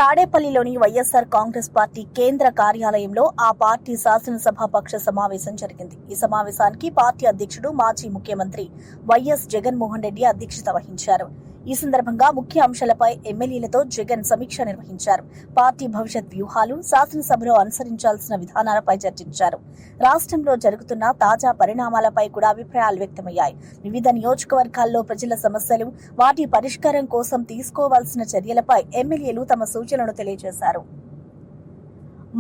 తాడేపల్లిలోని వైఎస్ఆర్ కాంగ్రెస్ పార్టీ కేంద్ర కార్యాలయంలో ఆ పార్టీ శాసనసభాపక్ష సమావేశం జరిగింది. ఈ సమావేశానికి పార్టీ అధ్యక్షుడు మాజీ ముఖ్యమంత్రి వైఎస్ జగన్మోహన్ రెడ్డి అధ్యక్షత వహించారు. ఈ సందర్భంగా ముఖ్య అంశాలపై ఎమ్మెల్యేలతో జగన్ సమీక్ష నిర్వహించారు. పార్టీ భవిష్యత్ వ్యూహాలు, శాసనసభలో అనుసరించాల్సిన విధానాలపై చర్చించారు. రాష్ట్రంలో జరుగుతున్న తాజా పరిణామాలపై కూడా అభిప్రాయాలు వ్యక్తమయ్యాయి. వివిధ నియోజకవర్గాల్లో ప్రజల సమస్యలు, వాటి పరిష్కారం కోసం తీసుకోవాల్సిన చర్యలపై ఎమ్మెల్యేలు తమ సూచనలు తెలియజేశారు.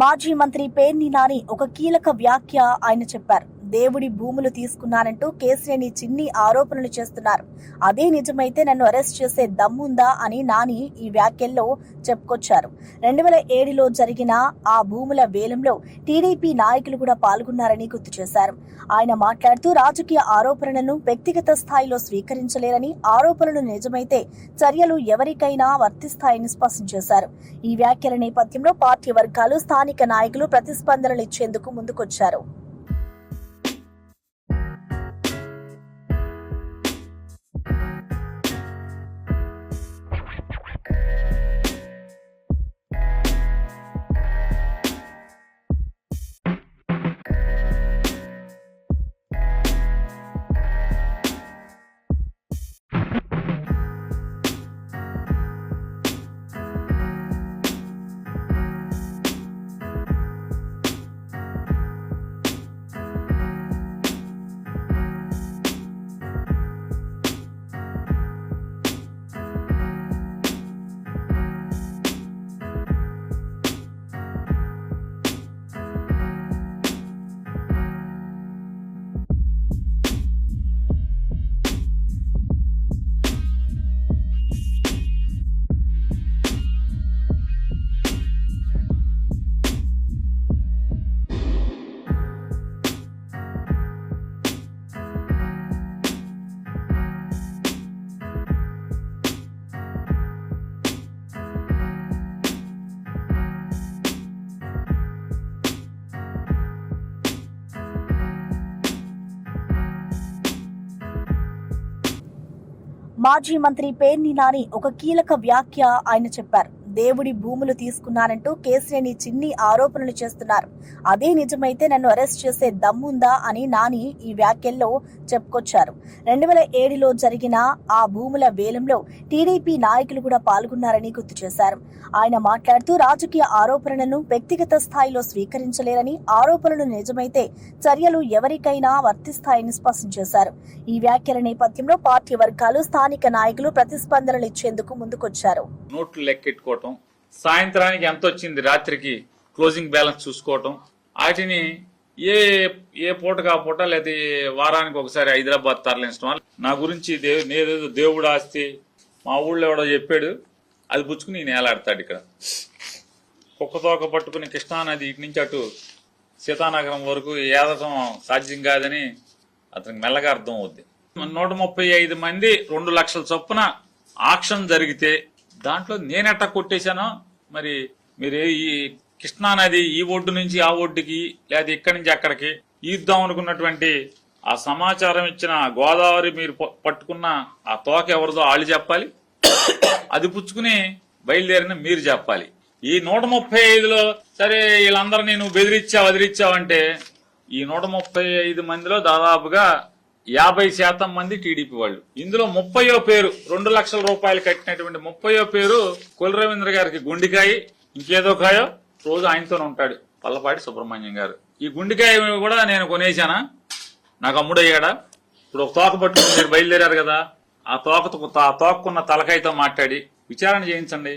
మాజీ మంత్రి పేర్ని నాని ఒక కీలక వ్యాఖ్య ఆయన చెప్పారు. దేవుడి భూములు తీసుకున్నారంటూ కేసినేని చిన్ని ఆరోపణలు చేస్తున్నారు. అదే నిజమైతే నన్ను అరెస్ట్ చేసే దమ్ముందా అని నాని ఈ వ్యాఖ్యల్లో చెప్పుకొచ్చారు. 2007లో జరిగిన ఆ భూముల వేలంలో టీడీపీ నాయకులు కూడా పాల్గొన్నారని గుర్తు చేశారు. ఆయన మాట్లాడుతూ రాజకీయ ఆరోపణలను వ్యక్తిగత స్థాయిలో స్వీకరించలేరని, ఆరోపణలు నిజమైతే చర్యలు ఎవరికైనా వర్తిస్తాయని స్పష్టం చేశారు. ఈ వ్యాఖ్యల నేపథ్యంలో పార్టీ వర్గాలు, స్థానిక నాయకులు ప్రతిస్పందనలు ఇచ్చేందుకు ముందుకొచ్చారు. మాజీ మంత్రి పేర్ని నాని ఒక కీలక వ్యాఖ్య ఆయన చెప్పారు. దేవుడి భూములు తీసుకున్నారంటూ కేసినేని చిన్ని ఆరోపణలు చేస్తున్నారు. అదే నిజమైతే నన్ను అరెస్ట్ చేసే దమ్ముందా అని నాని ఈ వ్యాఖ్యల్లో చెప్పుకొచ్చారు. 2007లో జరిగిన ఆ భూముల వేలంలో టీడీపీ నాయకులు కూడా పాల్గొన్నారని గుర్తు చేశారు. ఆయన మాట్లాడుతూ రాజకీయ ఆరోపణలను వ్యక్తిగత స్థాయిలో స్వీకరించలేరని, ఆరోపణలు నిజమైతే చర్యలు ఎవరికైనా వర్తిస్తాయని స్పష్టం చేశారు. ఈ వ్యాఖ్యల నేపథ్యంలో పార్టీ వర్గాలు, స్థానిక నాయకులు ప్రతిస్పందనలు ఇచ్చేందుకు ముందుకొచ్చారు. నోట్లు లెక్కెట్టుకోవటం, సాయంత్రానికి ఎంత వచ్చింది రాత్రికి క్లోజింగ్ బ్యాలెన్స్ చూసుకోవటం, వాటిని ఏ పూటకు ఆ పూట లేదా వారానికి ఒకసారి హైదరాబాద్ తరలించడం. నా గురించి నేదేదో దేవుడు ఆస్తి మా ఊళ్ళో ఎవడో చెప్పాడు, అది పుచ్చుకుని నేలాడతాడు. ఇక్కడ కుక్కతోక పట్టుకుని కృష్ణానది ఇటు నుంచి అటు సీతానగరం వరకు ఏదటం సాధ్యం కాదని అతనికి మెల్లగా అర్థం అవుద్ది. 135 మంది 2 లక్షల చొప్పున ఆక్షన్ జరిగితే దాంట్లో నేనెట్టా కొట్టేశానో మరి మీరు ఈ కృష్ణానది ఈ ఒడ్డు నుంచి ఆ ఒడ్డుకి లేదా ఇక్కడి నుంచి అక్కడికి ఈద్దాం అనుకున్నటువంటి ఆ సమాచారం ఇచ్చిన గోదావరి మీరు పట్టుకున్న ఆ తోక ఎవరిదో వాళ్ళు చెప్పాలి, అది పుచ్చుకుని బయలుదేరిన మీరు చెప్పాలి. ఈ 135లో సరే వీళ్ళందరినీ నువ్వు వదిలిచ్చావంటే ఈ 135 మందిలో దాదాపుగా 50% మంది టీడీపీ వాళ్ళు. ఇందులో 30వ పేరు 2 లక్షల రూపాయలు కట్టినటువంటి 30వ పేరు కుల రవీంద్ర గారికి గుండికాయ, ఇంకేదో కాయో రోజు ఆయనతోనే ఉంటాడు, పల్లపాటి సుబ్రహ్మణ్యం గారు. ఈ గుండికాయ కూడా నేను కొనేశానా, నాకు అమ్ముడయ్యాడా? ఇప్పుడు ఒక తోక పట్టుకుని మీరు బయలుదేరారు కదా, ఆ తోకకున్న తలకాయతో మాట్లాడి విచారణ చేయించండి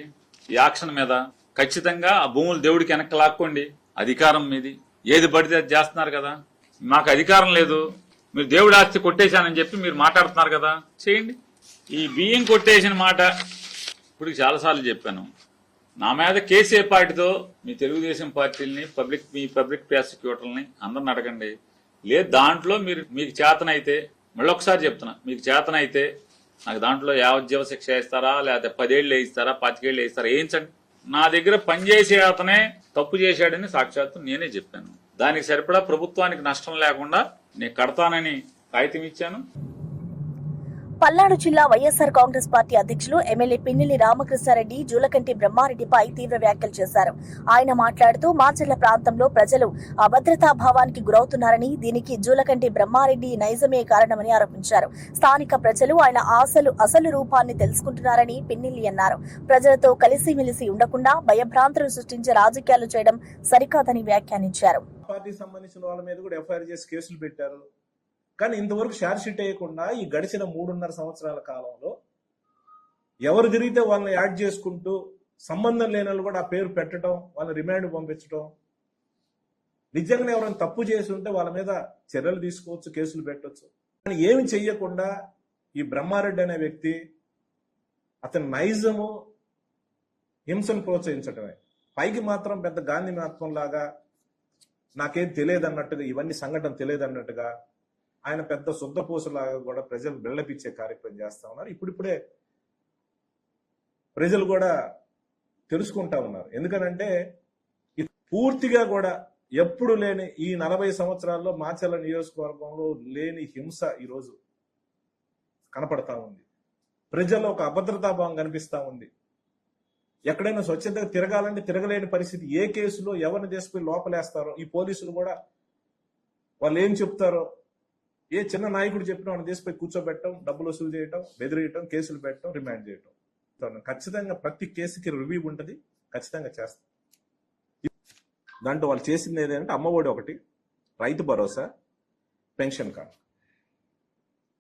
ఈ యాక్షన్ మీద. ఖచ్చితంగా ఆ భూములు దేవుడికి వెనక్కి లాక్కోండి. అధికారం మీది, ఏది పడితే అది చేస్తున్నారు కదా. మాకు అధికారం లేదు, మీరు దేవుడి ఆస్తి కొట్టేశానని చెప్పి మీరు మాట్లాడుతున్నారు కదా, చేయండి. ఈ బియ్యం కొట్టేసిన మాట ఇప్పుడు చాలాసార్లు చెప్పాను. నా మీద కేసే పార్టీతో మీ తెలుగుదేశం పార్టీలని మీ పబ్లిక్ ప్రాసిక్యూటర్లని అందరిని అడగండి. లేదు దాంట్లో మీకు చేతనైతే, మళ్ళొకసారి చెప్తున్నా, మీకు చేతనైతే నాకు దాంట్లో యావజ్జీవ శిక్ష వేస్తారా, లేకపోతే 10 ఏళ్ళు వేయిస్తారా, 25 ఏళ్ళు వేయిస్తారా, వేయించండి. నా దగ్గర పనిచేసే అతనే తప్పు చేశాడని సాక్షాత్తు నేనే చెప్పాను. దానికి సరిపడా ప్రభుత్వానికి నష్టం లేకుండా నేను కడతానని కాగితం ఇచ్చాను. పల్నాడు జిల్లా వైఎస్ఆర్ కాంగ్రెస్ పార్టీ అధ్యక్షులు ఎమ్మెల్యే పిన్నెల్లి రామకృష్ణారెడ్డి జూలకంటి బ్రహ్మారెడ్డిపై తీవ్ర వ్యాఖ్యలు చేశారు. ఆయన మాట్లాడుతూ మాచర్ల ప్రాంతంలో ప్రజలు అభద్రతా భావానికి గురవుతున్నారని, దీనికి జూలకంటి బ్రహ్మారెడ్డి నైజమే కారణమని ఆరోపించారు. స్థానిక ప్రజలు ఆయన అసలు రూపాన్ని తెలుసుకుంటున్నారని పిన్నెల్లి అన్నారు. ప్రజలతో కలిసిమెలిసి ఉండకుండా భయభ్రాంతులు సృష్టించే రాజకీయాలు చేయడం సరికాదని వ్యాఖ్యానించారు. పార్టీకి సంబంధించిన వాళ్ళ మీద కూడా ఎఫ్ఐఆర్ చేసి కేసులు పెట్టారు. కానీ ఇంతవరకు షార్ట్ షీట్ వేయకుండా ఈ గడిచిన 3.5 సంవత్సరాల కాలంలో ఎవరు తిరిగితే వాళ్ళని యాడ్ చేసుకుంటూ సంబంధం లేని వాళ్ళు కూడా ఆ పేరు పెట్టడం, వాళ్ళని రిమాండ్ పంపించడం, నిజంగానే ఎవరైనా తప్పు చేసి ఉంటే వాళ్ళ మీద చర్యలు తీసుకోవచ్చు, కేసులు పెట్టవచ్చు. కానీ ఏమి చెయ్యకుండా ఈ బ్రహ్మారెడ్డి అనే వ్యక్తి అతని నైజము హింసను ప్రోత్సహించడమే. పైకి మాత్రం పెద్ద గాంధీ మహాత్మం లాగా నాకేం తెలియదు అన్నట్టుగా, ఇవన్నీ సంఘటన తెలియదు అన్నట్టుగా ఆయన పెద్ద శుద్ధపూసలాగా కూడా ప్రజలు బిళ్ళపిచ్చే కార్యక్రమం చేస్తా ఉన్నారు. ఇప్పుడిప్పుడే ప్రజలు కూడా తెలుసుకుంటా ఉన్నారు. ఎందుకనంటే పూర్తిగా కూడా ఎప్పుడు లేని ఈ 40 సంవత్సరాల్లో మాచర్ల నియోజకవర్గంలో లేని హింస ఈరోజు కనపడతా ఉంది. ప్రజల్లో ఒక అభద్రతాభావం కనిపిస్తా ఉంది. ఎక్కడైనా స్వచ్ఛతగా తిరగాలంటే తిరగలేని పరిస్థితి. ఏ కేసులో ఎవరిని తీసుకుని లోపలేస్తారో ఈ పోలీసులు కూడా వాళ్ళు ఏం చెప్తారో, ఏ చిన్న నాయకుడు చెప్పినా వాళ్ళని తీసుకుపోయి కూర్చోబెట్టడం, డబ్బులు వసూలు చేయటం, బెదిరియటం, కేసులు పెట్టడం, రిమాండ్ చేయటం. ఖచ్చితంగా ప్రతి కేసుకి రివ్యూ ఉంటుంది, ఖచ్చితంగా చేస్తాం. దాంట్లో వాళ్ళు చేసింది ఏదంటే అమ్మఒడి ఒకటి, రైతు భరోసా, పెన్షన్ కార్డు,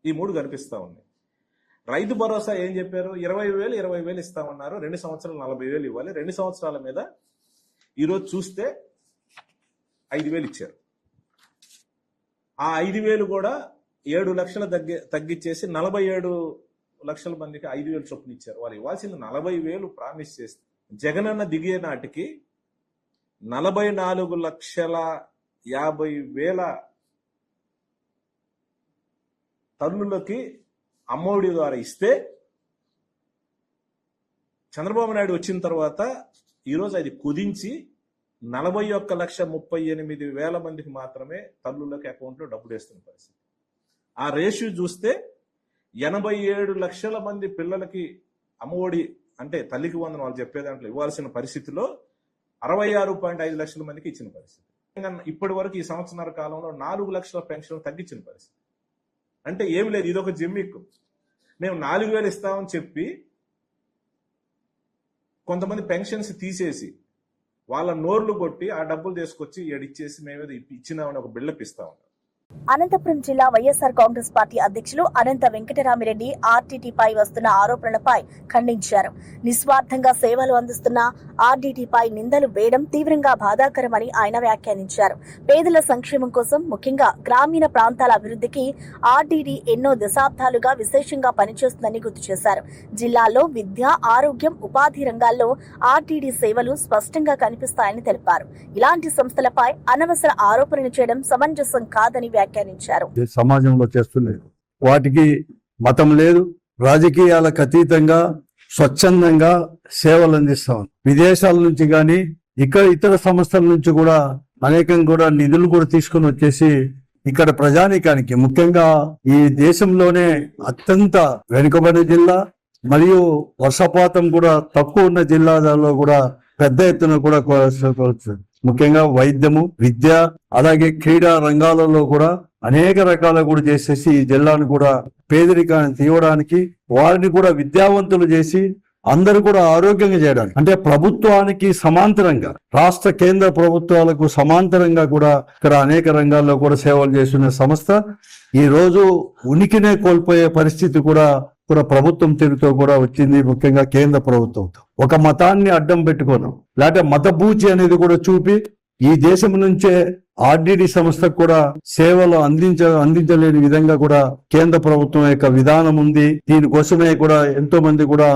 ఈ 3 కనిపిస్తా ఉన్నాయి. రైతు భరోసా ఏం చెప్పారు? 20,000 ఇస్తామన్నారు. 2 సంవత్సరాలు 40,000 ఇవ్వాలి. 2 సంవత్సరాల మీద ఈరోజు చూస్తే 5,000 ఇచ్చారు. ఆ 5,000 కూడా 7 లక్షలు తగ్గించేసి 47 లక్షల మందికి 5,000 చొప్పున ఇచ్చారు. వాళ్ళు ఇవ్వాల్సింది 40,000 ప్రామిస్ చేస్తే జగనన్న దిగే నాటికి 44,50,000 తల్లులకి అమ్మఒడి ద్వారా ఇస్తే, చంద్రబాబు నాయుడు వచ్చిన తర్వాత ఈరోజు అది కుదించి 41,38,000 మందికి మాత్రమే తల్లులకి అకౌంట్లో డబ్బులు వేస్తున్న పరిస్థితి. ఆ రేషియో చూస్తే 87 లక్షల మంది పిల్లలకి అమ్మఒడి అంటే తల్లికి వందనం వాళ్ళు చెప్పే దాంట్లో ఇవ్వాల్సిన పరిస్థితిలో 66.5 లక్షల మందికి ఇచ్చిన పరిస్థితి. ఇప్పటి వరకు ఈ సంవత్సరాల కాలంలో 4 లక్షల పెన్షన్ తగ్గించిన పరిస్థితి. అంటే ఏమి లేదు, ఇదొక జిమ్మిక్. మేము 4,000 ఇస్తామని చెప్పి కొంతమంది పెన్షన్స్ తీసేసి వాళ్ళ నోర్లు కొట్టి ఆ డబ్బులు తీసుకొచ్చి ఇచ్చేసి మేమేదో ఇచ్చినామని ఒక బిల్డప్ ఇస్తా ఉన్నాం. అనంతపురం జిల్లా వైఎస్ఆర్ కాంగ్రెస్ పార్టీ అధ్యక్షులు అనంత వెంకటరామిరెడ్డి ఆర్టీటీపై వస్తున్న ఆరోపణలపై ఖండించారు. నిస్వార్థంగా సేవలు అందిస్తున్న ఆర్డీటీపై నిందలు వేయడం తీవ్రంగా బాధాకరమని ఆయన వ్యాఖ్యానించారు. పేదల సంక్షేమం కోసం, ముఖ్యంగా గ్రామీణ ప్రాంతాల అభివృద్ధికి ఆర్డీటీ ఎన్నో దశాబ్దాలుగా విశేషంగా పనిచేస్తుందని గుర్తు చేశారు. జిల్లాలో విద్య, ఆరోగ్యం, ఉపాధి రంగాల్లో ఆర్టీటీ సేవలు స్పష్టంగా కనిపిస్తాయని తెలిపారు. ఇలాంటి సంస్థలపై అనవసర ఆరోపణలు చేయడం సమంజసం కాదని వ్యాఖ్యానించారు. సమాజంలో చేస్తున్నాయి. వాటికి మతం లేదు, రాజకీయాలకు అతీతంగా స్వచ్ఛందంగా సేవలు అందిస్తాం. విదేశాల నుంచి కానీ ఇతర సంస్థల నుంచి కూడా అనేకం కూడా నిధులు కూడా తీసుకుని వచ్చేసి ఇక్కడ ప్రజానీకానికి, ముఖ్యంగా ఈ దేశంలోనే అత్యంత వెనుకబడిన జిల్లా మరియు వర్షపాతం కూడా తక్కువ ఉన్న జిల్లాలలో కూడా పెద్ద ఎత్తున కూడా ముఖ్యంగా వైద్యము, విద్య, అలాగే క్రీడా రంగాలలో కూడా అనేక రకాల కూడా చేసేసి ఈ జిల్లాను కూడా పేదరికాన్ని తీయడానికి, వారిని కూడా విద్యావంతులు చేసి అందరూ కూడా ఆరోగ్యంగా చేయడానికి, అంటే ప్రభుత్వానికి సమాంతరంగా, రాష్ట్ర కేంద్ర ప్రభుత్వాలకు సమాంతరంగా కూడా ఇక్కడ అనేక రంగాల్లో కూడా సేవలు చేస్తున్న సంస్థ ఈ రోజు ఉనికినే కోల్పోయే పరిస్థితి కూడా ప్రభుత్వం తీరుతో కూడా వచ్చింది. ముఖ్యంగా కేంద్ర ప్రభుత్వంతో ఒక మతాన్ని అడ్డం పెట్టుకోను, లేకపోతే మతబూచి అనేది కూడా చూపి ఈ దేశం నుంచే ఆర్డీటీ సంస్థకు కూడా సేవలు అందించలేని విధంగా కూడా కేంద్ర ప్రభుత్వం యొక్క విధానం ఉంది. దీనికోసమే కూడా ఎంతో మంది కూడా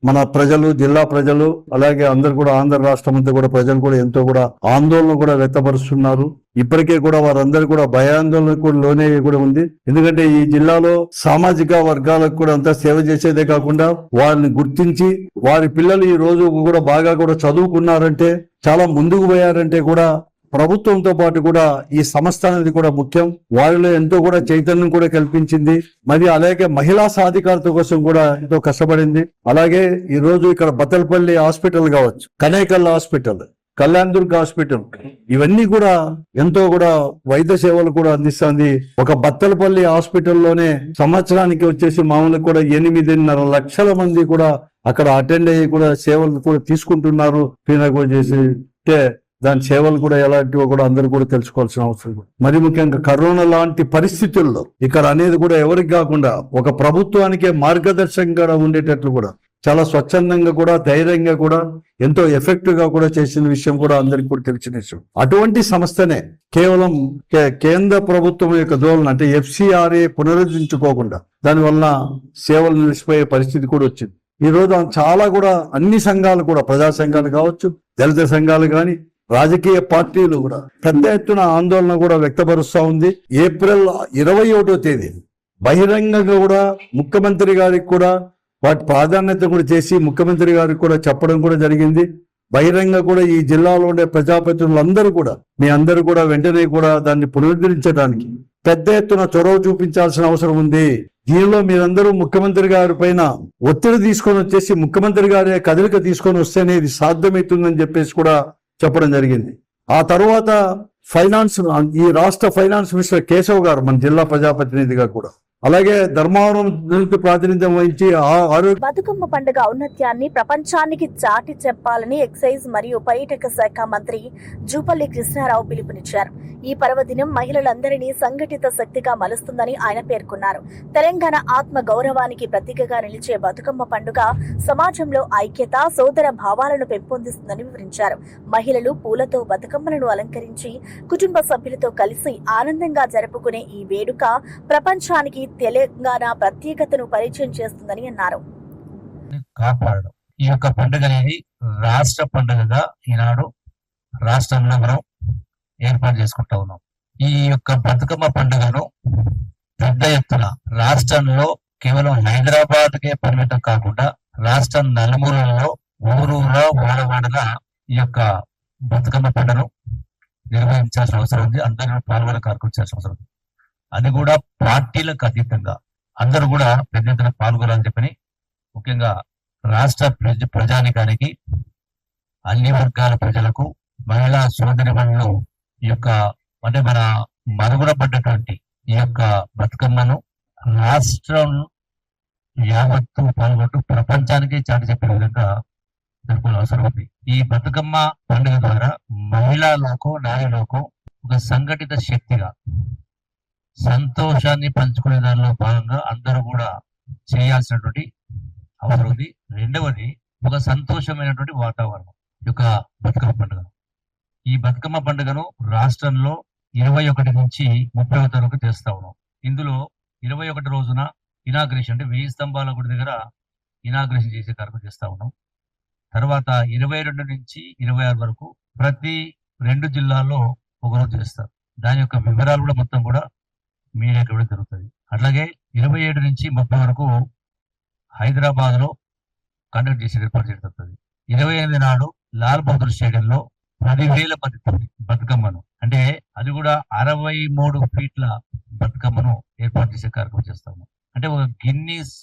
మన ప్రజలు, జిల్లా ప్రజలు, అలాగే అందరు కూడా ఆంధ్ర రాష్ట్రం అంతా కూడా ప్రజలు కూడా ఎంతో కూడా ఆందోళన కూడా వ్యక్తపరుస్తున్నారు. ఇప్పటికే కూడా వారందరూ కూడా భయాందోళనకు కూడా లోనే కూడా ఉంది. ఎందుకంటే ఈ జిల్లాలో సామాజిక వర్గాలకు కూడా అంతా సేవ చేసేదే కాకుండా వారిని గుర్తించి వారి పిల్లలు ఈ రోజు కూడా బాగా కూడా చదువుకున్నారంటే, చాలా ముందుకు పోయారంటే కూడా ప్రభుత్వంతో పాటు కూడా ఈ సంస్థ అనేది కూడా ముఖ్యం. వారిలో ఎంతో కూడా చైతన్యం కూడా కల్పించింది. మరి అలాగే మహిళా సాధికారత కోసం కూడా ఎంతో కష్టపడింది. అలాగే ఈ రోజు ఇక్కడ బత్తలపల్లి హాస్పిటల్ కావచ్చు, కనేకల్ హాస్పిటల్, కళ్యాణ్ దుర్గ్ హాస్పిటల్, ఇవన్నీ కూడా ఎంతో కూడా వైద్య సేవలు కూడా అందిస్తుంది. ఒక బత్తలపల్లి హాస్పిటల్లోనే సంవత్సరానికి వచ్చేసి మామూలుగా కూడా 8.5 లక్షల మంది కూడా అక్కడ అటెండ్ అయ్యి కూడా సేవలు కూడా తీసుకుంటున్నారు. పీనాగో చేసి దాని సేవలు కూడా ఎలాంటివో కూడా అందరూ కూడా తెలుసుకోవాల్సిన అవసరం. మరి ముఖ్యంగా కరోనా లాంటి పరిస్థితుల్లో ఇక్కడ అనేది కూడా ఎవరికి కాకుండా ఒక ప్రభుత్వానికే మార్గదర్శకంగా ఉండేటట్లు కూడా చాలా స్వచ్ఛందంగా కూడా ధైర్యంగా కూడా ఎంతో ఎఫెక్టివ్ గా కూడా చేసిన విషయం కూడా అందరికి కూడా తెలిసిన విషయం. అటువంటి సంస్థనే కేవలం కేంద్ర ప్రభుత్వం యొక్క ధోరణి అంటే FCRA పునరుద్ధరించుకోకుండా దానివల్ల సేవలు నిలిచిపోయే పరిస్థితి కూడా వచ్చింది. ఈ రోజు చాలా కూడా అన్ని సంఘాలు కూడా, ప్రజా సంఘాలు కావచ్చు, దళిత సంఘాలు కానీ, రాజకీయ పార్టీలు కూడా పెద్ద ఎత్తున ఆందోళన కూడా వ్యక్తపరుస్తా ఉంది. ఏప్రిల్ 21వ తేదీ బహిరంగంగా కూడా ముఖ్యమంత్రి గారికి కూడా వాటి ప్రాధాన్యత కూడా చేసి ముఖ్యమంత్రి గారికి కూడా చెప్పడం కూడా జరిగింది. బహిరంగ కూడా ఈ జిల్లాలో ఉండే ప్రజాప్రతినిధులందరూ కూడా మీ అందరూ కూడా వెంటనే కూడా దాన్ని పునరుద్ధరించడానికి పెద్ద ఎత్తున చొరవ చూపించాల్సిన అవసరం ఉంది. దీనిలో మీరందరూ ముఖ్యమంత్రి గారి పైన ఒత్తిడి తీసుకొని వచ్చేసి ముఖ్యమంత్రి గారి కదలిక తీసుకొని వస్తేనే ఇది సాధ్యమవుతుందని చెప్పేసి కూడా చెప్పడం జరిగింది. ఆ తర్వాత ఈ రాష్ట్ర ఫైనాన్స్ మినిస్టర్ కేశవ్ గారు మన జిల్లా ప్రజాప్రతినిధిగా కూడా, అలాగే ధర్మవరం ప్రాతినిధ్యం వహించి బతుకమ్మ పండుగ ఔన్నత్యాన్ని ప్రపంచానికి చాటి చెప్పాలని ఎక్సైజ్ మరియు పర్యాటక శాఖ మంత్రి జూపల్లి కృష్ణారావు పిలుపునిచ్చారు. ఈ పర్వదినం మహిళలందరినీ సంఘటిత శక్తిగా మలుస్తుందని ఆయన పేర్కొన్నారు. తెలంగాణ ఆత్మ గౌరవానికి ప్రతీకగా నిలిచే బతుకమ్మ పండుగ సమాజంలో ఐక్యత, సోదర భావాలను పెంపొందిస్తుందని వివరించారు. మహిళలు పూలతో బతుకమ్మలను అలంకరించి కుటుంబ సభ్యులతో కలిసి ఆనందంగా జరుపుకునే ఈ వేడుక ప్రపంచానికి తెలంగాణ ప్రత్యేకతను పరిచయం చేస్తుందని అన్నారు. కాపాడడం ఈ యొక్క పండుగ అనేది రాష్ట్ర పండుగగా ఈనాడు రాష్ట్రంలో మనం ఏర్పాటు చేసుకుంటా ఉన్నాం. ఈ యొక్క బతుకమ్మ పండుగను పెద్ద ఎత్తున రాష్ట్రంలో కేవలం హైదరాబాద్కే పరిమితం కాకుండా రాష్ట్రం నలుమూలలో ఊరూరా వాడవాడగా ఈ యొక్క బతుకమ్మ పండుగను నిర్వహించాల్సిన అవసరం ఉంది. అందరూ పాల్గొన కార్యక్రమించాల్సిన అవసరం ఉంది. అది కూడా పార్టీలకు అతీతంగా అందరూ కూడా పెద్ద ఎత్తున పాల్గొనాలని చెప్పని ముఖ్యంగా రాష్ట్ర ప్రజానికానికి, అన్ని వర్గాల ప్రజలకు, మహిళా సోదరిమణులు ఈ యొక్క అంటే మన మరుగున పడ్డటువంటి ఈ యొక్క బతుకమ్మను రాష్ట్రం యావత్తు పాల్గొంటూ ప్రపంచానికి చాటి చెప్పే విధంగా జరుపుకోవాల్సిన అవసరం ఉంది. ఈ బతుకమ్మ పండుగ ద్వారా మహిళా లోకం, నారీ లోకం ఒక సంఘటిత శక్తిగా సంతోషాన్ని పంచుకునే దానిలో భాగంగా అందరూ కూడా చేయాల్సినటువంటి అవసరం ఉంది. రెండవది ఒక సంతోషమైనటువంటి వాతావరణం యొక్క బతుకమ్మ పండుగ. ఈ బతుకమ్మ పండుగను రాష్ట్రంలో 21 నుంచి 30 వరకు చేస్తా ఉన్నాం. ఇందులో 21 రోజున ఇనాగ్రేషన్ అంటే 1000 స్తంభాల గుడి దగ్గర ఇనాగ్రేషన్ చేసే కార్యక్రమం చేస్తా ఉన్నాం. తర్వాత 22 నుంచి 26 వరకు ప్రతి 2 జిల్లాల్లో ఒకరోజు చేస్తారు. దాని యొక్క వివరాలు కూడా మొత్తం కూడా మీడియాకి ఇవ్వడం జరుగుతుంది. అట్లాగే 27 నుంచి 30 వరకు హైదరాబాద్ లో కండక్ట్ చేసే ఏర్పాటు చేయడం జరుగుతుంది. 28 నాడు లాల్ బహదూర్ స్టేడియంలో 10,000 మంది బతుకమ్మను అంటే అది కూడా 63 ఫీట్ల బతుకమ్మను ఏర్పాటు చేసే కార్యక్రమం చేస్తాము. అంటే ఒక గిన్నీస్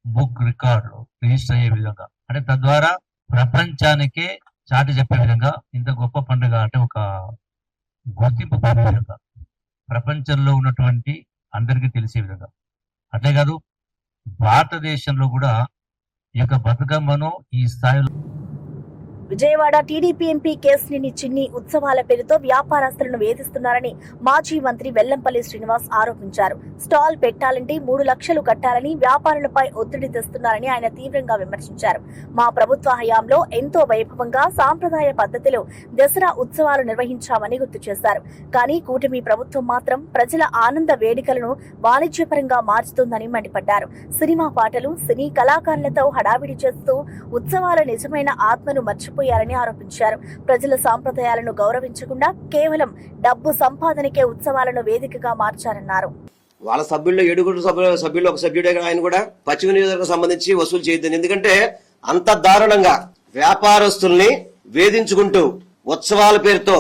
బుక్ రికార్డు రిజిస్టర్ అయ్యే విధంగా, అంటే తద్వారా ప్రపంచానికే చాటి చెప్పే విధంగా ఇంత గొప్ప పండుగ అంటే ఒక గుర్తింపు పొందే విధంగా ప్రపంచంలో ఉన్నటువంటి అందరికీ తెలిసే విధంగా. అట్లే కాదు భారతదేశంలో కూడా ఈ యొక్క బతుకమ్మను ఈ స్థాయిలో విజయవాడ టీడీపీ ఎంపీ కేశినేని చిన్ని ఉత్సవాల పేరుతో వ్యాపారస్తులను వేధిస్తున్నారని మాజీ మంత్రి వెల్లంపల్లి శ్రీనివాస్ ఆరోపించారు. స్టాల్ పెట్టాలంటే 3 లక్షలు కట్టాలని వ్యాపారులపై ఒత్తిడి తెస్తున్నారని ఆయన తీవ్రంగా విమర్శించారు. మా ప్రభుత్వ హయాంలో ఎంతో వైభవంగా సాంప్రదాయ పద్ధతిలో దసరా ఉత్సవాలు నిర్వహించామని గుర్తు చేశారు. కానీ కూటమి ప్రభుత్వం మాత్రం ప్రజల ఆనంద వేడుకలను వాణిజ్యపరంగా మార్చుతుందని మండిపడ్డారు. సినిమా పాటలు, సినీ కళాకారులతో హడావిడి చేస్తూ ఉత్సవాల నిజమైన ఆత్మను మర్చిపోయారని ఆరోపించారు. ప్రజల సాంప్రదాయాలను గౌరవించకుండా కేవలం డబ్బు సంపాదనకే ఉత్సవాలను వేదికగా మార్చారన్నారు. వాళ్ళ సభ్యుల్లో 7 సభ్యులు ఒక సభ్యుడే ఆయన కూడా పశ్చిమ నియోజకవర్గం సంబంధించి వసూలు చేయొద్దని, ఎందుకంటే అంత దారుణంగా వ్యాపారస్తుల్ని వేధించుకుంటూ ఉత్సవాల పేరుతో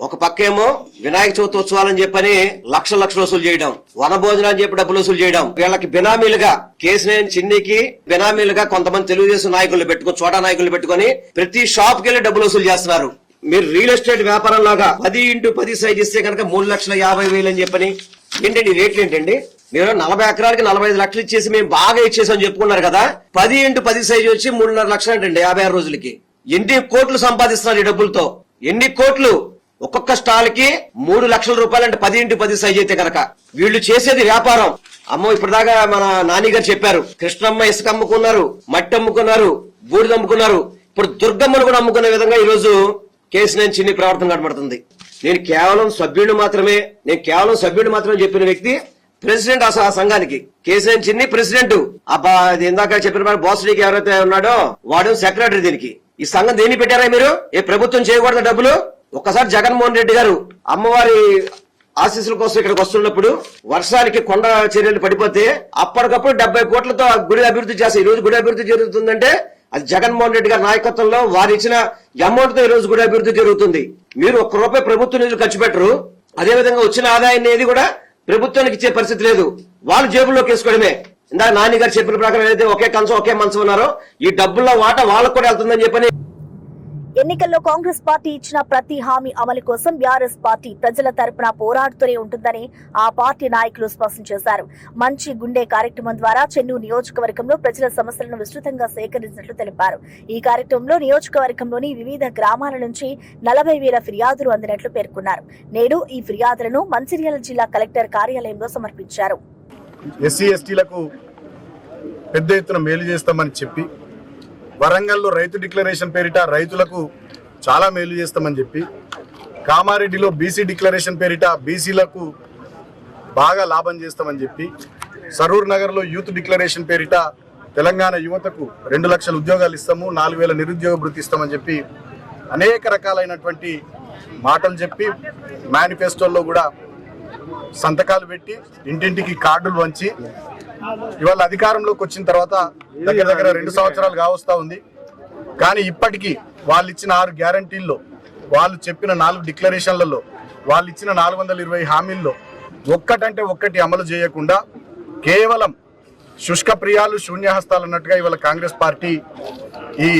ఒక పక్కేమో వినాయక చవితి ఉత్సవాలని చెప్పని లక్షలు వసూలు చేయడం, వనభోజనాలు చెప్పి డబ్బులు వసూలు చేయడం, వీళ్ళకి బినామీలుగా కేసినేని చిన్నికి బినామీలుగా కొంతమంది తెలుగుదేశం నాయకులు పెట్టుకుని చోటా నాయకులు పెట్టుకుని ప్రతి షాప్ కి వెళ్లి డబ్బులు వసూలు చేస్తున్నారు. మీరు రియల్ ఎస్టేట్ వ్యాపారం లాగా 10x10 సైజ్ ఇస్తే కనుక 3,50,000 అని చెప్పని ఏంటండి రేట్లు ఏంటండి? మీరు 40 ఎకరాలకి 45 లక్షలు ఇచ్చేసి మేము బాగా ఇచ్చేసాం చెప్పుకున్నారు కదా. 10x10 సైజ్ వచ్చి 3.5 లక్షలు అంటండి 56 రోజులకి. ఎన్ని కోట్లు సంపాదిస్తున్నారు ఈ డబ్బులతో? ఎన్ని కోట్లు? ఒక్కొక్క స్టాల్ కి 3 లక్షల రూపాయలు అంటే 10x10 సైజ్ అయితే కనుక వీళ్ళు చేసేది వ్యాపారం. అమ్మో ఇప్పటిదాకా మన నాని గారు చెప్పారు, కృష్ణమ్మ ఇసుక అమ్ముకున్నారు, మట్టి అమ్ముకున్నారు, బూడిద అమ్ముకున్నారు, ఇప్పుడు దుర్గమ్మను కూడా అమ్ముకునే విధంగా ఈ రోజు కేసినేని చిన్ని ప్రవర్తన కనబడుతుంది. నేను కేవలం సభ్యుడు మాత్రమే చెప్పిన వ్యక్తి ప్రెసిడెంట్ ఆ సంఘానికి. కేసినేని చిన్ని ప్రెసిడెంట్. అబ్బా ఇందాక చెప్పిన బాసుడికి ఎవరైతే ఉన్నాడో వాడు సెక్రటరీ. దీనికి ఈ సంఘం దేన్ని పెట్టారా మీరు? ఏ ప్రభుత్వం చేయకూడదు డబ్బులు? ఒక్కసారి జగన్మోహన్ రెడ్డి గారు అమ్మవారి ఆశీస్సుల కోసం ఇక్కడికి వస్తున్నప్పుడు వర్షానికి కొండ చర్యలు పడిపోతే అప్పటికప్పుడు 70 కోట్లతో గుడి అభివృద్ధి చేస్తారు. ఈ రోజు గుడి అభివృద్ధి జరుగుతుందంటే అది జగన్మోహన్ రెడ్డి గారి నాయకత్వంలో వారు ఇచ్చిన అమౌంట్ తో ఈ రోజు గుడి అభివృద్ధి జరుగుతుంది. మీరు ₹1 ప్రభుత్వ నిధులు ఖర్చు పెట్టరు. అదేవిధంగా వచ్చిన ఆదాయాన్ని ఏది కూడా ప్రభుత్వానికి ఇచ్చే పరిస్థితి లేదు, వాళ్ళు జేబుల్లోకి వేసుకోవడమే. ఇందాక నాని గారు చెప్పిన ప్రకారం ఏదైతే ఒకే కంచం ఒకే మంచం ఉన్నారో ఈ డబ్బుల్లో వాటా వాళ్ళకు కూడా వెళ్తుందని చెప్పని. ఎన్నికల్లో కాంగ్రెస్ పార్టీ ఇచ్చిన ప్రతి హామీ అమలు కోసం బీఆర్ఎస్ పార్టీ ప్రజల తరపున పోరాడుతూనే ఉంటుందని ఆ పార్టీ నాయకులు స్పష్టం చేశారు. మంచి గుండె కార్యక్రమం ద్వారా చెన్నూరు నియోజకవర్గంలో ప్రజల సమస్యలను విస్తృతంగా సేకరించినట్లు తెలిపారు. ఈ కార్యక్రమంలో నియోజకవర్గంలోని వివిధ గ్రామాల నుంచి 40,000 ఫిర్యాదులు అందినట్లు పేర్కొన్నారు. నేడు ఈ ఫిర్యాదులను మంచిర్యాల జిల్లా కలెక్టర్ కార్యాలయంలో సమర్పించారు. ఎస్సీ ఎస్టీలకు పెద్ద ఎత్తున మేలు చేస్తామని చెప్పి, వరంగల్లో రైతు డిక్లరేషన్ పేరిట రైతులకు చాలా మేలు చేస్తామని చెప్పి, కామారెడ్డిలో బీసీ డిక్లరేషన్ పేరిట బీసీలకు బాగా లాభం చేస్తామని చెప్పి, సరూర్ నగర్లో యూత్ డిక్లరేషన్ పేరిట తెలంగాణ యువతకు 2 లక్షల ఉద్యోగాలు ఇస్తాము, 4,000 నిరుద్యోగ భృతి ఇస్తామని చెప్పి అనేక రకాలైనటువంటి మాటలు చెప్పి మేనిఫెస్టోల్లో కూడా సంతకాలు పెట్టి ఇంటింటికి కార్డులు వంచి ఇవాళ అధికారంలోకి వచ్చిన తర్వాత దగ్గర 2 సంవత్సరాలు కావస్తా ఉంది. కానీ ఇప్పటికీ వాళ్ళు ఇచ్చిన 6 గ్యారంటీల్లో, వాళ్ళు చెప్పిన 4 డిక్లరేషన్లలో, వాళ్ళు ఇచ్చిన 420 హామీల్లో ఒక్కటంటే ఒక్కటి అమలు చేయకుండా కేవలం శుష్క ప్రియాలు శూన్యహస్తాలు అన్నట్టుగా ఇవాళ కాంగ్రెస్ పార్టీ ఈ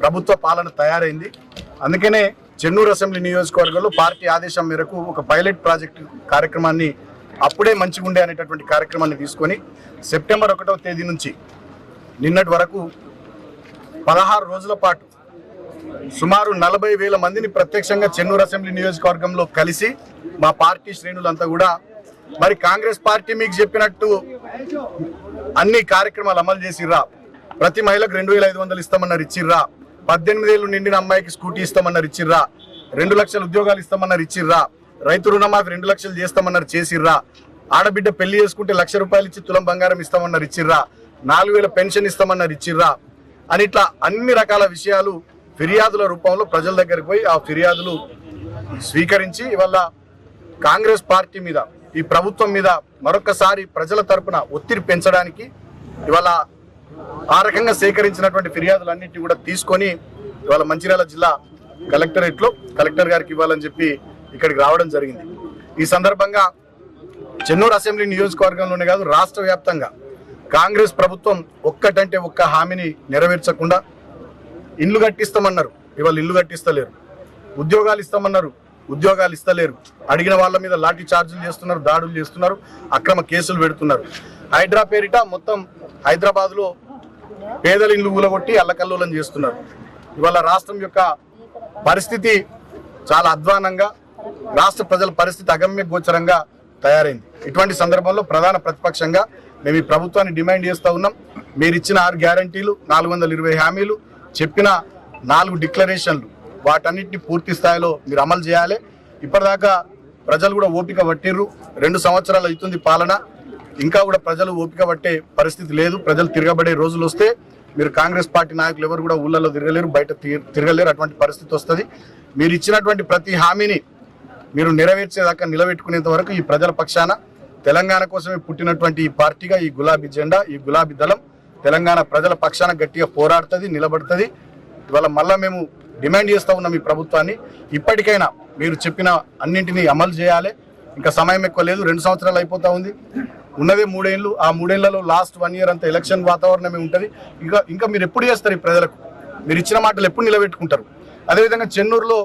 ప్రభుత్వ పాలన తయారైంది. అందుకనే చెన్నూరు అసెంబ్లీ నియోజకవర్గంలో పార్టీ ఆదేశం మేరకు ఒక పైలట్ ప్రాజెక్టు కార్యక్రమాన్ని అప్పుడే మంచిగుండే అనేటటువంటి కార్యక్రమాన్ని తీసుకొని సెప్టెంబర్ 1వ తేదీ నుంచి నిన్నటి వరకు 16 రోజుల పాటు సుమారు 40,000 మందిని ప్రత్యక్షంగా చెన్నూరు అసెంబ్లీ నియోజకవర్గంలో కలిసి మా పార్టీ శ్రేణులంతా కూడా మరి కాంగ్రెస్ పార్టీ మీకు చెప్పినట్టు అన్ని కార్యక్రమాలు అమలు చేసిర్రా, ప్రతి మహిళకు 2,500 ఇస్తామన్నారు ఇచ్చిర్రా, 18 ఏళ్ళు నిండిన అమ్మాయికి స్కూటీ ఇస్తామన్నారు ఇచ్చిర్రా, 2 లక్షల ఉద్యోగాలు ఇస్తామన్నారు ఇచ్చిర్రా, రైతు రుణమాఫీ 2 లక్షలు చేస్తామన్నారు చేసిర్రా, ఆడబిడ్డ పెళ్లి చేసుకుంటే ₹1,00,000 ఇచ్చి తులం బంగారం ఇస్తామన్నారు ఇచ్చిర్రా, 4,000 పెన్షన్ ఇస్తామన్నారు ఇచ్చిర్రా అని ఇట్లా అన్ని రకాల విషయాలు ఫిర్యాదుల రూపంలో ప్రజల దగ్గరికి పోయి ఆ ఫిర్యాదులు స్వీకరించి ఇవాళ కాంగ్రెస్ పార్టీ మీద, ఈ ప్రభుత్వం మీద మరొకసారి ప్రజల తరపున ఒత్తిడి పెంచడానికి ఇవాళ ఆ రకంగా సేకరించినటువంటి ఫిర్యాదులన్నింటినీ కూడా తీసుకొని ఇవాళ మంచిర్యాల జిల్లా కలెక్టరేట్లో కలెక్టర్ గారికి ఇవ్వాలని చెప్పి ఇక్కడికి రావడం జరిగింది. ఈ సందర్భంగా చెన్నూరు అసెంబ్లీ నియోజకవర్గంలోనే కాదు రాష్ట్ర వ్యాప్తంగా కాంగ్రెస్ ప్రభుత్వం ఒక్కటంటే ఒక్క హామీని నెరవేర్చకుండా, ఇల్లు కట్టిస్తామన్నారు ఇవాళ ఇల్లు కట్టిస్తలేరు, ఉద్యోగాలు ఇస్తామన్నారు ఉద్యోగాలు ఇస్తలేరు, అడిగిన వాళ్ళ మీద లాఠీ చార్జీలు చేస్తున్నారు, దాడులు చేస్తున్నారు, అక్రమ కేసులు పెడుతున్నారు. హైడ్రా పేరిట మొత్తం హైదరాబాద్లో పేదల ఇల్లు ఊలగొట్టి అల్లకల్లోలం చేస్తున్నారు. ఇవాళ రాష్ట్రం యొక్క పరిస్థితి చాలా అధ్వానంగా, రాష్ట్ర ప్రజల పరిస్థితి అగమ్య గోచరంగా తయారైంది. ఇటువంటి సందర్భంలో ప్రధాన ప్రతిపక్షంగా మేము ఈ ప్రభుత్వాన్ని డిమాండ్ చేస్తూ ఉన్నాం. మీరు ఇచ్చిన 6 గ్యారంటీలు, 420 హామీలు, చెప్పిన 4 డిక్లరేషన్లు, వాటన్నిటిని పూర్తి స్థాయిలో మీరు అమలు చేయాలి. ఇప్పటిదాకా ప్రజలు కూడా ఓపిక పట్టిర్రు. 2 సంవత్సరాలు అవుతుంది పాలన, ఇంకా కూడా ప్రజలు ఓపిక పట్టే పరిస్థితి లేదు. ప్రజలు తిరగబడే రోజులు వస్తే మీరు కాంగ్రెస్ పార్టీ నాయకులు ఎవరు కూడా ఊళ్ళలో తిరగలేరు, బయట తిరగలేరు. అటువంటి పరిస్థితి వస్తుంది. మీరు ఇచ్చినటువంటి ప్రతి హామీని మీరు నెరవేర్చేదాకా నిలబెట్టుకునేంత వరకు ఈ ప్రజల పక్షాన తెలంగాణ కోసమే పుట్టినటువంటి ఈ పార్టీగా ఈ గులాబీ జెండా, ఈ గులాబీ దళం తెలంగాణ ప్రజల పక్షాన గట్టిగా పోరాడుతుంది, నిలబడుతుంది. ఇవాళ మళ్ళా మేము డిమాండ్ చేస్తూ ఉన్నాం ఈ ప్రభుత్వాన్ని, ఇప్పటికైనా మీరు చెప్పిన అన్నింటినీ అమలు చేయాలి. ఇంకా సమయం ఎక్కువ లేదు, 2 సంవత్సరాలు అయిపోతా ఉంది, ఉన్నదే 3 ఏళ్ళు. ఆ 3 ఏళ్లలో లాస్ట్ 1 ఇయర్ అంతా ఎలక్షన్ వాతావరణమే ఉంటుంది. ఇంకా మీరు ఎప్పుడు చేస్తారు ఈ ప్రజలకు? మీరు ఇచ్చిన మాటలు ఎప్పుడు నిలబెట్టుకుంటారు? అదేవిధంగా చెన్నూరులో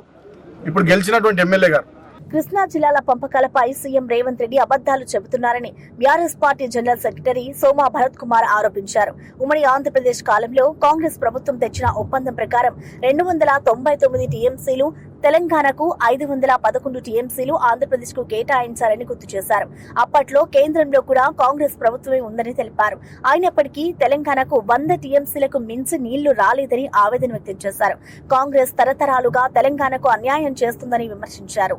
ఇప్పుడు గెలిచినటువంటి ఎమ్మెల్యే గారు కృష్ణా జిల్లాల పంపకాలపై సీఎం రేవంత్ రెడ్డి అబద్దాలు చెబుతున్నారని BRS party general secretary Soma Bharat Kumar ఆరోపించారు. ఉమ్మడి ఆంధ్రప్రదేశ్ కాలంలో కాంగ్రెస్ ప్రభుత్వం తెచ్చిన ఒప్పందం ప్రకారం 299 టీఎంసీలు తెలంగాణకు 511 టీఎంసీలు ఆంధ్రప్రదేశ్ కు కేటాయించారని గుర్తు చేశారు. అప్పట్లో కేంద్రంలో కూడా కాంగ్రెస్ ప్రభుత్వమే ఉందని తెలిపారు. అయినప్పటికీ తెలంగాణకు 100 టీఎంసీలకు మించి నీళ్లు రాలేదని ఆవేదన వ్యక్తం చేశారు. కాంగ్రెస్ తరతరాలుగా తెలంగాణకు అన్యాయం చేస్తుందని విమర్శించారు.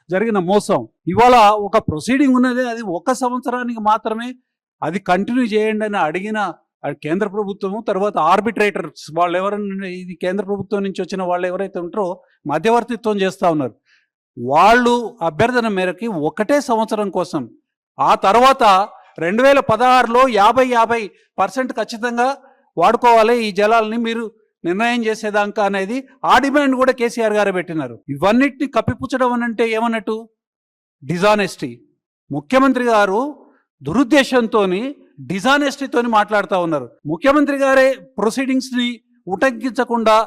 జరిగిన మోసం ఇవాళ ఒక ప్రొసీడింగ్ ఉన్నది, అది 1 సంవత్సరానికి మాత్రమే అది కంటిన్యూ చేయండి అని అడిగిన కేంద్ర ప్రభుత్వము, తర్వాత ఆర్బిట్రేటర్స్ వాళ్ళు ఎవరైనా, ఇది కేంద్ర ప్రభుత్వం నుంచి వచ్చిన వాళ్ళు ఎవరైతే ఉంటారో మధ్యవర్తిత్వం చేస్తూ ఉన్నారు. వాళ్ళు అభ్యర్థన మేరకి 1 సంవత్సరం కోసం, ఆ తర్వాత 2016లో 50% ఖచ్చితంగా వాడుకోవాలి ఈ జలాలని మీరు నిర్ణయం చేసేదాకా అనేది ఆ డిమాండ్ కూడా కేసీఆర్ గారే పెట్టినారు. ఇవన్నిటిని కప్పిపుచ్చడం అని అంటే ఏమన్నట్టు? డిజానెస్టీ. ముఖ్యమంత్రి గారు దురుద్దేశంతో డిజానెస్టీతో మాట్లాడుతూ ఉన్నారు. ముఖ్యమంత్రి గారే ప్రొసీడింగ్స్ని ఉటంకించకుండా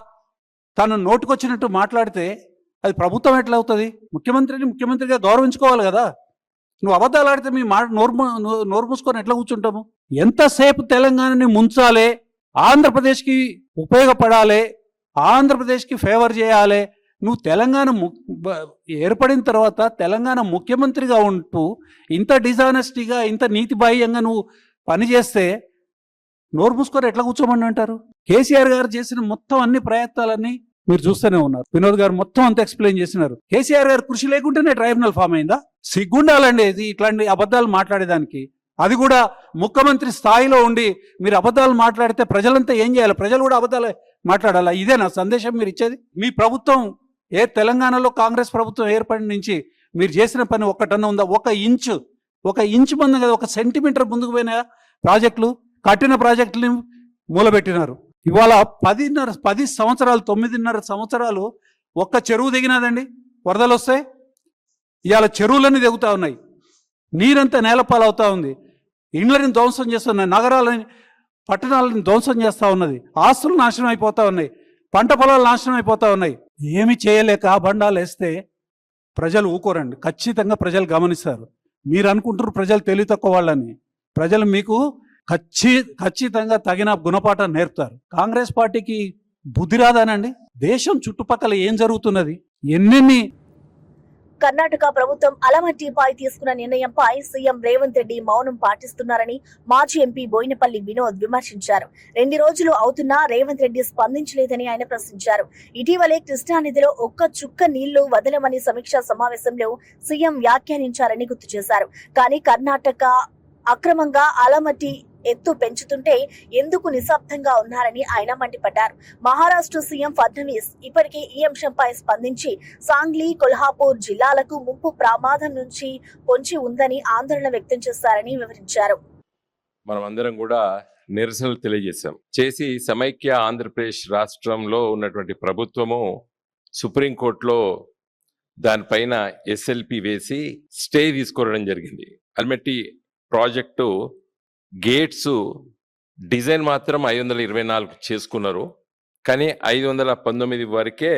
తను నోటుకొచ్చినట్టు మాట్లాడితే అది ప్రభుత్వం ఎట్లా అవుతుంది? ముఖ్యమంత్రిని ముఖ్యమంత్రిగా గౌరవించుకోవాలి కదా. నువ్వు అబద్ధాలు ఆడితే మీ నోరు మూసుకొని ఎట్లా కూర్చుంటాము? ఎంతసేపు తెలంగాణని ముంచాలే, ఆంధ్రప్రదేశ్కి ఉపయోగపడాలి, ఆంధ్రప్రదేశ్కి ఫేవర్ చేయాలి. నువ్వు తెలంగాణ ఏర్పడిన తర్వాత తెలంగాణ ముఖ్యమంత్రిగా ఉంటూ ఇంత డిజానెస్టీగా, ఇంత నీతిబాహ్యంగా నువ్వు పనిచేస్తే నోరు మూసుకొని ఎట్లా కూర్చోమని అంటారు? కేసీఆర్ గారు చేసిన మొత్తం అన్ని ప్రయత్నాలన్నీ మీరు చూస్తూనే ఉన్నారు. వినోద్ గారు మొత్తం అంతా ఎక్స్ప్లెయిన్ చేసినారు. కేసీఆర్ గారు కృషి లేకుంటేనే ట్రైబ్యునల్ ఫామ్ అయిందా? సిగ్గుండాలండి ఇది ఇట్లాంటి అబద్ధాలు మాట్లాడేదానికి. అది కూడా ముఖ్యమంత్రి స్థాయిలో ఉండి మీరు అబద్ధాలు మాట్లాడితే ప్రజలంతా ఏం చేయాలి? ప్రజలు కూడా అబద్ధాలు మాట్లాడాలా? ఇదే నా సందేశం మీరు ఇచ్చేది? మీ ప్రభుత్వం తెలంగాణలో కాంగ్రెస్ ప్రభుత్వం ఏర్పడిన నుంచి మీరు చేసిన పని ఒక్కటన్నా ఉందా? ఒక ఇంచు ముందు కదా, 1 సెంటీమీటర్ ముందుకు పోయిన ప్రాజెక్టులు, కట్టిన ప్రాజెక్టుని మూలబెట్టినారు. ఇవాళ 10 సంవత్సరాలు 9.5 సంవత్సరాలు ఒక్క చెరువు దిగినదండి. వరదలు వస్తాయి, ఇవాళ చెరువులన్నీ దిగుతూ ఉన్నాయి, నీరంతా నేలపాలవుతా ఉంది, ఇండ్లని ధ్వంసం చేస్తున్నాయి, నగరాలని పట్టణాలను ధ్వంసం చేస్తూ ఉన్నది, ఆస్తులు నాశనం అయిపోతూ ఉన్నాయి, పంట పొలాలు నాశనం అయిపోతూ ఉన్నాయి. ఏమి చేయలేక బండాలు వేస్తే ప్రజలు ఊకోరండి. ఖచ్చితంగా ప్రజలు గమనిస్తారు. మీరు అనుకుంటారు ప్రజలు తెలివి తక్కువ వాళ్ళని. ప్రజలు మీకు ఖచ్చితంగా తగిన గుణపాఠం నేర్పుతారు. కాంగ్రెస్ పార్టీకి బుద్ధి రాదానండి? దేశం చుట్టుపక్కల ఏం జరుగుతున్నది, ఎన్నెన్ని కర్ణాటక ప్రభుత్వం అలమట్టిపై తీసుకున్న నిర్ణయంపై సీఎం రేవంత్ రెడ్డి మౌనం పాటిస్తున్నారని మాజీ ఎంపీ బోయినపల్లి వినోద్ విమర్శించారు. 2 రోజులు అవుతున్నా రేవంత్ రెడ్డి స్పందించలేదని ఆయన ప్రశ్నించారు. ఇటీవలే కృష్ణానదిలో 1 చుక్క నీళ్లు వదలమని సమీక్షా సమావేశంలో సీఎం వ్యాఖ్యానించారని గుర్తు చేశారు. కానీ కర్ణాటక అక్రమంగా అలమట్టి ఎత్తు పెంచుతుంటే ఎందుకు నిశ్శబ్దంగా ఉన్నారని ఆయన మండిపడ్డారు. మహారాష్ట్ర సీఎం ఫడ్నవీస్ ఇప్పటికే ఈ అంశంపై స్పందించి సాంగ్లీ, కొల్హాపూర్ జిల్లాలకు ముప్పు ప్రమాదం నుంచి పొంచి ఉందని ఆందోళన వ్యక్తం చేశారని వివరించారు. మనం అందరం కూడా నిరసనలు తెలియజేశాం. చేసి సమైక్య ఆంధ్రప్రదేశ్ రాష్ట్రంలో ఉన్నటువంటి ప్రభుత్వము సుప్రీంకోర్టులో దానిపైన ఎస్ఎల్పి వేసి స్టే తీసుకోవడం జరిగింది. అల్మెట్టి ప్రాజెక్టు గేట్స్ డిజైన్ మాత్రం 524 చేసుకున్నారు, కానీ 519 వరకే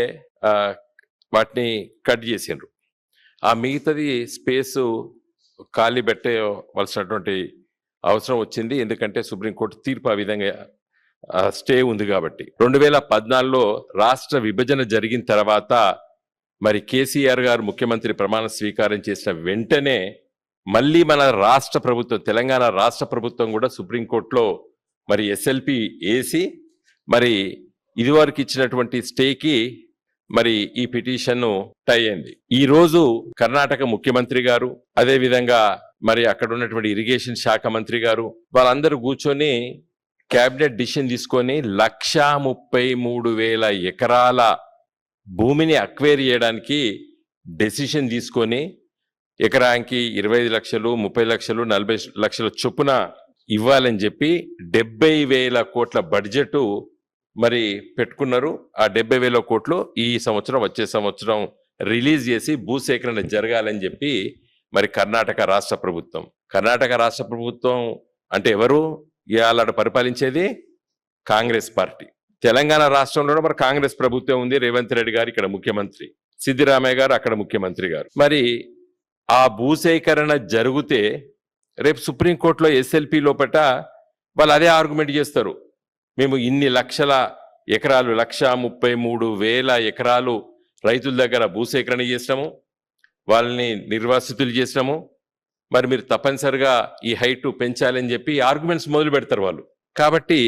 వాటిని కట్ చేసిండ్రు. ఆ మిగతాది స్పేసు ఖాళీ పెట్టవలసినటువంటి అవసరం వచ్చింది, ఎందుకంటే సుప్రీంకోర్టు తీర్పు ఆ విధంగా స్టే ఉంది కాబట్టి. 2014లో రాష్ట్ర విభజన జరిగిన తర్వాత మరి కేసీఆర్ గారు ముఖ్యమంత్రి ప్రమాణ స్వీకారం చేసిన వెంటనే మళ్ళీ మన రాష్ట్ర ప్రభుత్వం, తెలంగాణ రాష్ట్ర ప్రభుత్వం కూడా సుప్రీంకోర్టులో మరి ఎస్ఎల్పి వేసి మరి ఇదివరకు ఇచ్చినటువంటి స్టేకి మరి ఈ పిటిషన్ టై అయింది. ఈ రోజు కర్ణాటక ముఖ్యమంత్రి గారు, అదే విధంగా మరి అక్కడ ఉన్నటువంటి ఇరిగేషన్ శాఖ మంత్రి గారు వాళ్ళందరూ కూర్చొని క్యాబినెట్ డిసిషన్ తీసుకొని 1,33,000 ఎకరాల భూమిని అక్వైర్ చేయడానికి డెసిషన్ తీసుకొని ఎకరానికి 25 లక్షలు, 30 లక్షలు, 40 లక్షల చొప్పున ఇవ్వాలని చెప్పి 70,000 కోట్ల బడ్జెట్ మరి పెట్టుకున్నారు. ఆ 70,000 కోట్లు ఈ సంవత్సరం వచ్చే సంవత్సరం రిలీజ్ చేసి భూసేకరణ జరగాలని చెప్పి మరి కర్ణాటక రాష్ట్ర ప్రభుత్వం అంటే ఎవరు ఇవాళ పరిపాలించేది? కాంగ్రెస్ పార్టీ. తెలంగాణ రాష్ట్రంలో మరి కాంగ్రెస్ ప్రభుత్వం ఉంది. రేవంత్ రెడ్డి గారు ఇక్కడ ముఖ్యమంత్రి, సిద్దిరామయ్య గారు అక్కడ ముఖ్యమంత్రి గారు. మరి ఆ భూసేకరణ జరిగితే రేపు సుప్రీంకోర్టులో ఎస్ఎల్పి లోపట వాళ్ళు అదే ఆర్గ్యుమెంట్ చేస్తారు. మేము ఇన్ని లక్షల ఎకరాలు 1,33,000 ఎకరాలు రైతుల దగ్గర భూసేకరణ చేసినాము, వాళ్ళని నిర్వాసితులు చేసినాము, మరి మీరు తప్పనిసరిగా ఈ హైట్ పెంచాలని చెప్పి ఆర్గ్యుమెంట్స్ మొదలు పెడతారు వాళ్ళు. కాబట్టి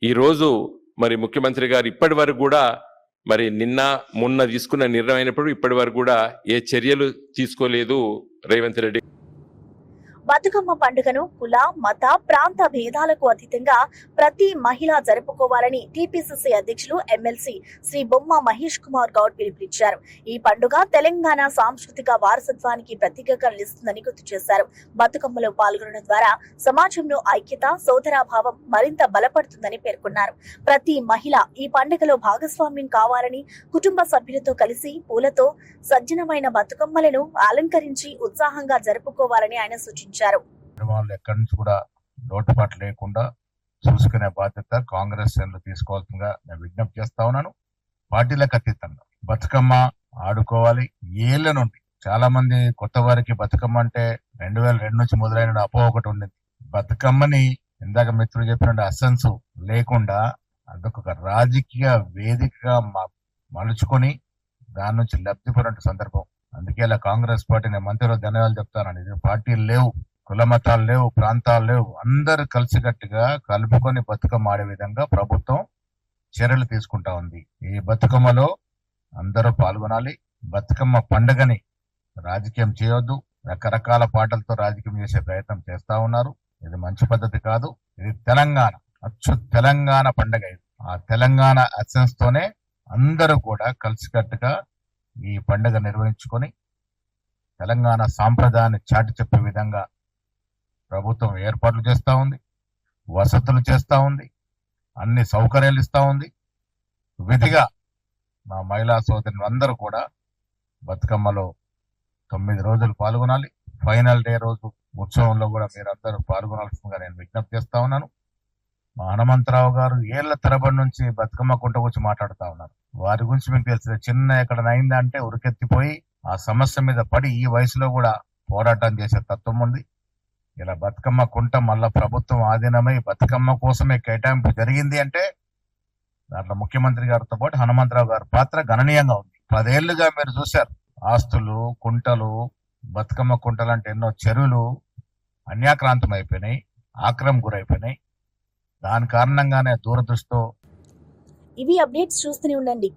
ఈరోజు మరి ముఖ్యమంత్రి గారు ఇప్పటి వరకు కూడా మరి మొన్న తీసుకున్న నిర్ణయం అయినప్పుడు ఇప్పటి వరకు కూడా ఏ చర్యలు తీసుకోలేదు రేవంత్ రెడ్డి. బతుకమ్మ పండుగను కుల, మత, ప్రాంత భేదాలకు అతీతంగా ప్రతి మహిళ జరుపుకోవాలని టీపీసీసీ అధ్యక్షులు ఎమ్మెల్సీ శ్రీ బొమ్మ మహేష్ కుమార్ గౌడ్ పిలుపునిచ్చారు. ఈ పండుగ తెలంగాణ సాంస్కృతిక వారసత్వానికి ప్రతీకగా నిలుస్తుందని గుర్తు చేశారు. బతుకమ్మలో పాల్గొనడం ద్వారా సమాజంలో ఐక్యత, సోదరాభావం మరింత బలపడుతుందని పేర్కొన్నారు. ప్రతి మహిళ ఈ పండుగలో భాగస్వామ్యం కావాలని, కుటుంబ సభ్యులతో కలిసి పూలతో సజ్జనమైన బతుకమ్మలను అలంకరించి ఉత్సాహంగా జరుపుకోవాలని ఆయన సూచించారు. వాళ్ళు ఎక్కడి నుంచి కూడా లోటుపాటు లేకుండా చూసుకునే బాధ్యత కాంగ్రెస్ శ్రేణులు తీసుకోవాల్సిందిగా నేను విజ్ఞప్తి చేస్తా ఉన్నాను. పార్టీలకు అతీతంగా బతుకమ్మ ఆడుకోవాలి. ఏళ్ల నుండి చాలా మంది కొత్త వారికి బతుకమ్మ అంటే 2002 నుంచి మొదలైన అపోహ ఒకటి ఉంది. బతుకమ్మని ఇందాక మిత్రులు చెప్పిన అసెన్స్ లేకుండా అదొక రాజకీయ వేదికగా మలుచుకొని దాని నుంచి లబ్ధి పొందే సందర్భం. అందుకే ఇలా కాంగ్రెస్ పార్టీని మంత్రిలో ధన్యవాదాలు చెప్తానండి. ఇది పార్టీలు లేవు, కుల మతాలు లేవు, ప్రాంతాలు లేవు, అందరు కలిసికట్టుగా కలుపుకొని బతుకమ్మ ఆడే విధంగా ప్రభుత్వం చర్యలు తీసుకుంటా ఉంది. ఈ బతుకమ్మలో అందరూ పాల్గొనాలి. బతుకమ్మ పండుగని రాజకీయం చేయొద్దు. రకరకాల పాటలతో రాజకీయం చేసే ప్రయత్నం చేస్తా ఉన్నారు. ఇది మంచి పద్ధతి కాదు. ఇది తెలంగాణ, అచ్చు తెలంగాణ పండుగ. ఇది ఆ తెలంగాణ ఎసెన్స్ తోనే అందరూ కూడా కలిసికట్టుగా ఈ పండుగ నిర్వహించుకొని తెలంగాణ సాంప్రదాయాన్ని చాటి చెప్పే విధంగా ప్రభుత్వం ఏర్పాట్లు చేస్తూ ఉంది, వసతులు చేస్తూ ఉంది, అన్ని సౌకర్యాలు ఇస్తూ ఉంది. విధిగా మా మహిళా సోదరులు అందరూ కూడా బతుకమ్మలో 9 రోజులు పాల్గొనాలి. ఫైనల్ డే రోజు ఉత్సవంలో కూడా మీరందరూ పాల్గొనాల్సిందిగా నేను విజ్ఞప్తి చేస్తా ఉన్నాను. మా హనుమంతరావు గారు ఏళ్ల తరబడి నుంచి బతుకమ్మ కుంట గురించి మాట్లాడుతా ఉన్నారు. వారి గురించి మీకు తెలిసింది. చిన్న ఎక్కడ అయిందంటే ఉరికెత్తిపోయి ఆ సమస్య మీద పడి ఈ వయసులో కూడా పోరాటం చేసే తత్వం ఉంది. ఇలా బతుకమ్మ కుంట మళ్ళా ప్రభుత్వం ఆధీనమై బతుకమ్మ కోసమే కేటాయింపు జరిగింది అంటే దాంట్లో ముఖ్యమంత్రి గారితో పాటు హనుమంతరావు గారి పాత్ర గణనీయంగా ఉంది. 10 ఏళ్లుగా మీరు చూశారు, ఆస్తులు, కుంటలు, బతుకమ్మ కుంటలు అంటే ఎన్నో చెరువులు అన్యాక్రాంతం అయిపోయినాయి, ఆక్రమణ గురైపోయినాయి. దాని కారణంగానే దూరదృష్టితో ఇవి అప్డేట్స్ చూస్తూనే ఉండండి.